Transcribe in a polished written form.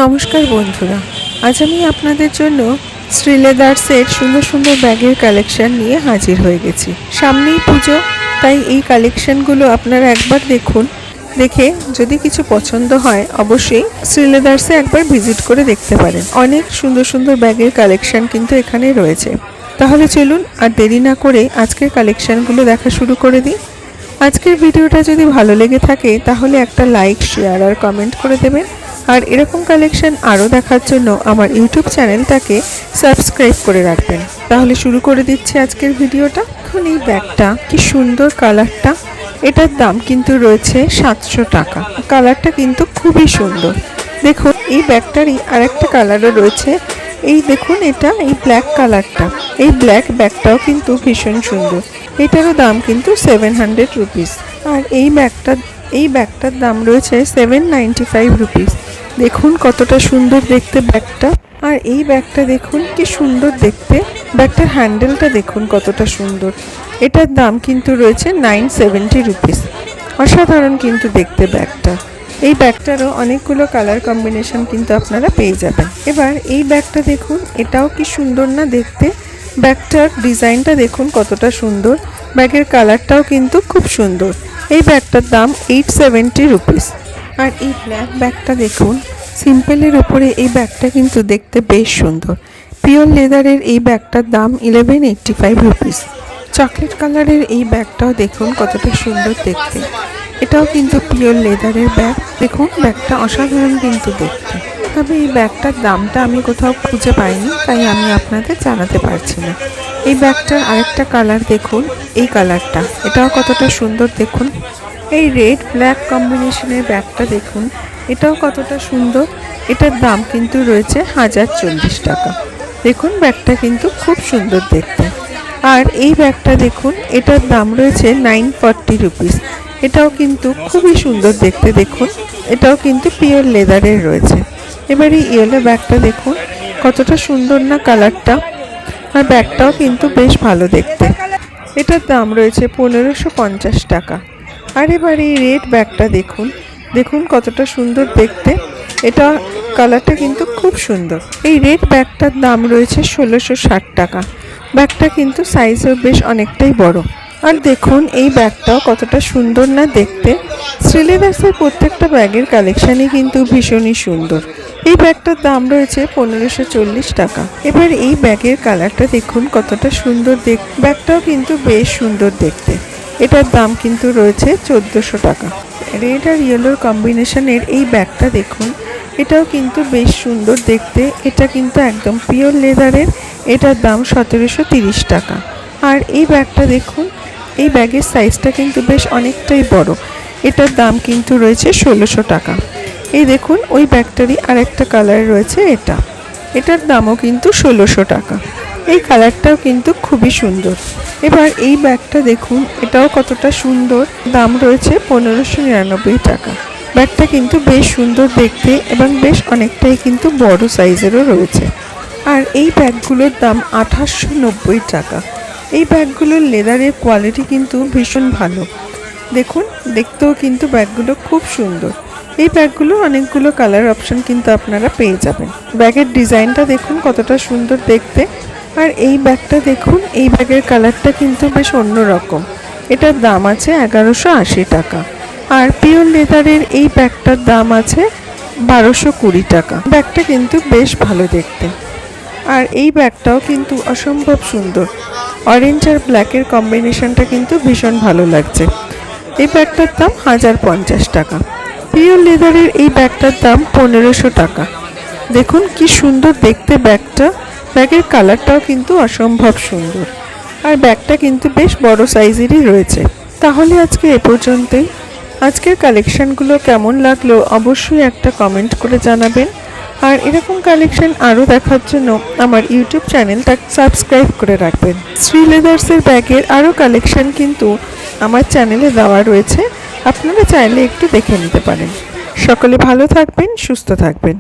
নমস্কার বন্ধুরা, আজ আমি আপনাদের জন্য শ্রীলেদার্সের সুন্দর সুন্দর ব্যাগের কালেকশন নিয়ে হাজির হয়ে গেছি। সামনেই পুজো, তাই এই কালেকশনগুলো আপনারা একবার দেখুন। দেখে যদি কিছু পছন্দ হয় অবশ্যই শ্রীলেদার্সে একবার ভিজিট করে দেখতে পারেন। অনেক সুন্দর সুন্দর ব্যাগের কালেকশন কিন্তু এখানে রয়েছে। তাহলে চলুন আর দেরি না করে আজকের কালেকশনগুলো দেখা শুরু করে দিই। আজকের ভিডিওটা যদি ভালো লেগে থাকে তাহলে একটা লাইক, শেয়ার আর কমেন্ট করে দেবেন। আর এরকম কালেকশন আরও দেখার জন্য আমার ইউটিউব চ্যানেলটাকে সাবস্ক্রাইব করে রাখবেন। তাহলে শুরু করে দিচ্ছি আজকের ভিডিওটা। এখন এই ব্যাগটা কি সুন্দর কালারটা, এটার দাম কিন্তু রয়েছে 700 টাকা। কালারটা কিন্তু খুবই সুন্দর। দেখুন এই ব্যাগটারই আরেকটা কালারও রয়েছে। এই দেখুন এটা এই ব্ল্যাক কালারটা, এই ব্ল্যাক ব্যাগটাও কিন্তু ভীষণ সুন্দর। এটারও দাম কিন্তু 700 রুপিস। আর এই ব্যাগটার দাম রয়েছে 795 রুপিস। দেখুন কতটা সুন্দর দেখতে ব্যাগটা। আর এই ব্যাগটা দেখুন কি সুন্দর দেখতে, ব্যাগটার হ্যান্ডেলটা দেখুন কতটা সুন্দর। এটার দাম কিন্তু রয়েছে 970 রুপিস। অসাধারণ কিন্তু দেখতে ব্যাগটা। এই ব্যাগটারও অনেকগুলো কালার কম্বিনেশন কিন্তু আপনারা পেয়ে যাবেন। এবার এই ব্যাগটা দেখুন, এটাও কি সুন্দর না দেখতে। ব্যাগটার ডিজাইনটা দেখুন কতটা সুন্দর, ব্যাগের কালারটাও কিন্তু খুব সুন্দর। এই ব্যাগটার দাম 870 রুপিস। আর এই ব্ল্যাক ব্যাগটা দেখুন, সিম্পলের ওপরে এই ব্যাগটা কিন্তু দেখতে বেশ সুন্দর। পিওর লেদারের এই ব্যাগটার দাম 1185 রুপিস। চকলেট কালারের এই ব্যাগটাও দেখুন কতটা সুন্দর দেখতে। এটাও কিন্তু পিওর লেদারের ব্যাগ। দেখুন ব্যাগটা অসাধারণ কিন্তু দেখতে। তবে এই ব্যাগটার দামটা আমি কোথাও খুঁজে পাইনি, তাই আমি আপনাদের জানাতে পারছি না। এই ব্যাগটার আরেকটা কালার দেখুন, এই কালারটা, এটাও কতটা সুন্দর দেখুন। এই রেড ব্ল্যাক কম্বিনেশনের ব্যাগটা দেখুন, এটাও কতটা সুন্দর। এটার দাম কিন্তু রয়েছে 1040 টাকা। দেখুন ব্যাগটা কিন্তু খুব সুন্দর দেখতে। আর এই ব্যাগটা দেখুন, এটার দাম রয়েছে 940 রুপিস। এটাও কিন্তু খুবই সুন্দর দেখতে। দেখুন এটাও কিন্তু পিওর লেদারের রয়েছে। এবার এই ইয়েলো ব্যাগটা দেখুন কতটা সুন্দর না কালারটা। আর ব্যাগটাও কিন্তু বেশ ভালো দেখতে। এটার দাম রয়েছে 1550 টাকা। আর এবার এই রেড ব্যাগটা দেখুন, দেখুন কতটা সুন্দর দেখতে। এটা কালারটা কিন্তু খুব সুন্দর। এই রেড ব্যাগটার দাম রয়েছে 1660 টাকা। ব্যাগটা কিন্তু সাইজও বেশ অনেকটাই বড়। আর দেখুন এই ব্যাগটাও কতটা সুন্দর না দেখতে। শ্রীলেদার্সের প্রত্যেকটা ব্যাগের কালেকশানই কিন্তু ভীষণই সুন্দর। এই ব্যাগটার দাম রয়েছে 1540 টাকা। এবার এই ব্যাগের কালারটা দেখুন কতটা সুন্দর ব্যাগটাও কিন্তু বেশ সুন্দর দেখতে। এটার দাম কিন্তু রয়েছে 1400 টাকা। রেড আর ইয়েলোর কম্বিনেশনের এই ব্যাগটা দেখুন, এটাও কিন্তু বেশ সুন্দর দেখতে। এটা কিন্তু একদম পিওর লেদারের। এটার দাম 1730 টাকা। আর এই ব্যাগটা দেখুন, এই ব্যাগের সাইজটা কিন্তু বেশ অনেকটাই বড়। এটার দাম কিন্তু রয়েছে 1600 টাকা। এই দেখুন ওই ব্যাগটারই আরেকটা কালার রয়েছে, এটার দামও কিন্তু 1600 টাকা। এই কালারটাও কিন্তু খুবই সুন্দর। এবার এই ব্যাগটা দেখুন, এটাও কতটা সুন্দর। দাম রয়েছে 1599 টাকা। ব্যাগটা কিন্তু বেশ সুন্দর দেখতে এবং বেশ অনেকটাই কিন্তু বড় সাইজেরও রয়েছে। আর এই ব্যাগগুলোর দাম 2890 টাকা। এই ব্যাগগুলোর লেদারের কোয়ালিটি কিন্তু ভীষণ ভালো। দেখুন দেখতেও কিন্তু ব্যাগগুলো খুব সুন্দর। এই ব্যাগগুলোর অনেকগুলো কালার অপশন কিন্তু আপনারা পেয়ে যাবেন। ব্যাগের ডিজাইনটা দেখুন কতটা সুন্দর দেখতে। আর এই ব্যাগটা দেখুন, এই ব্যাগের কালারটা কিন্তু বেশ অন্যরকম। এটার দাম আছে 1180 টাকা। আর পিওর লেদারের এই ব্যাগটার দাম আছে 1220 টাকা। ব্যাগটা কিন্তু বেশ ভালো দেখতে। আর এই ব্যাগটাও কিন্তু অসম্ভব সুন্দর। অরেঞ্জ আর ব্ল্যাকের কম্বিনেশনটা কিন্তু ভীষণ ভালো লাগছে। এই ব্যাগটার দাম 1050 টাকা। পিওর লেদারের এই ব্যাগটার দাম 1500 টাকা। দেখুন কি সুন্দর দেখতে ব্যাগটা। ব্যাগের কালারটাও কিন্তু অসম্ভব সুন্দর। আর ব্যাগটা কিন্তু বেশ বড় সাইজেরই রয়েছে। তাহলে আজকে এ পর্যন্তই। আজকের কালেকশানগুলো কেমন লাগলো অবশ্যই একটা কমেন্ট করে জানাবেন। আর এরকম কালেকশন আরও দেখার জন্য আমার ইউটিউব চ্যানেলটা সাবস্ক্রাইব করে রাখবেন। শ্রীলেদার্সের ব্যাগের আরও কালেকশন কিন্তু আমার চ্যানেলে দেওয়া রয়েছে, আপনারা চাইলে একটু দেখে নিতে পারেন। সকলে ভালো থাকবেন, সুস্থ থাকবেন।